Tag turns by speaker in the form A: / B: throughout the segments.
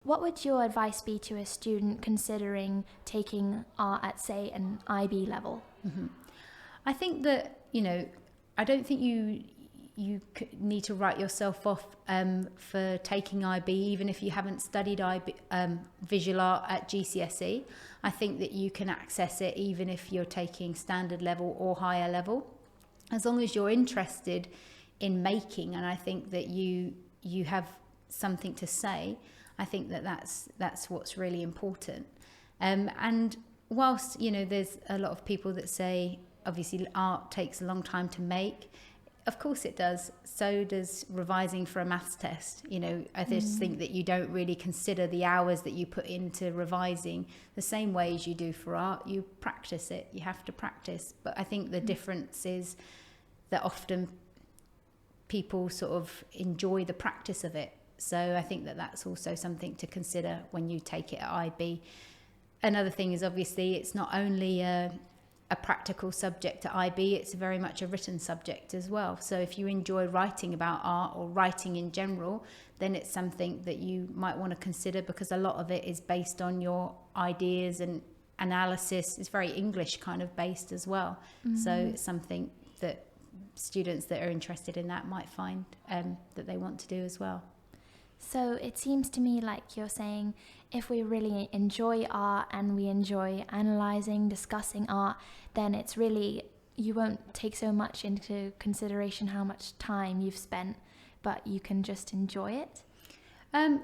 A: What would your advice be to a student considering taking art at, say, an IB level?
B: I think that, I don't think you need to write yourself off for taking IB, even if you haven't studied visual art at GCSE. I think that you can access it even if you're taking standard level or higher level, as long as you're interested in making, and I think that you have something to say. I think that that's what's really important. And whilst, there's a lot of people that say, obviously, art takes a long time to make. Of course it does. So does revising for a maths test. I just think that you don't really consider the hours that you put into revising the same way as you do for art. You practice it. You have to practice. But I think the difference is that often people sort of enjoy the practice of it. So I think that that's also something to consider when you take it at IB. Another thing is, obviously, it's not only a practical subject at IB, it's very much a written subject as well. So if you enjoy writing about art or writing in general, then it's something that you might want to consider, because a lot of it is based on your ideas and analysis. It's very English kind of based as well. So it's something that students that are interested in that might find that they want to do as well.
A: So it seems to me like you're saying, if we really enjoy art and we enjoy analysing, discussing art, then it's really, you won't take so much into consideration how much time you've spent, but you can just enjoy it.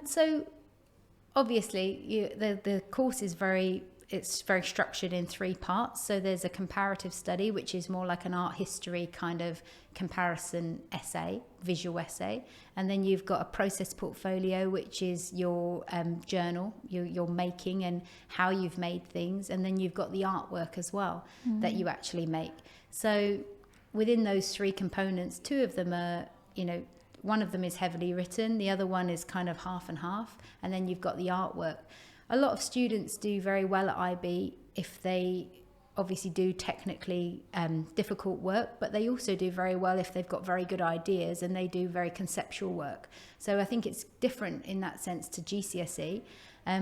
B: So obviously the course is very structured in 3 parts. So there's a comparative study, which is more like an art history kind of comparison essay, visual essay. And then you've got a process portfolio, which is your journal, your making and how you've made things. And then you've got the artwork as well that you actually make. So within those 3 components, 2 of them are, one of them is heavily written, the other one is kind of half and half, and then you've got the artwork. A lot of students do very well at IB if they obviously do technically difficult work, but they also do very well if they've got very good ideas and they do very conceptual work. So I think it's different in that sense to GCSE,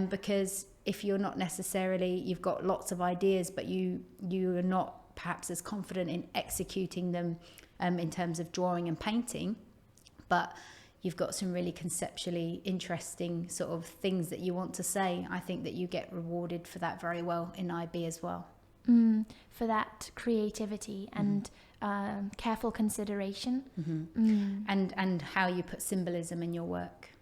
B: because if you're not necessarily, you've got lots of ideas, but you are not perhaps as confident in executing them in terms of drawing and painting, but you've got some really conceptually interesting sort of things that you want to say, I think that you get rewarded for that very well in IB as well.
A: For that creativity and careful consideration.
B: And how you put symbolism in your work.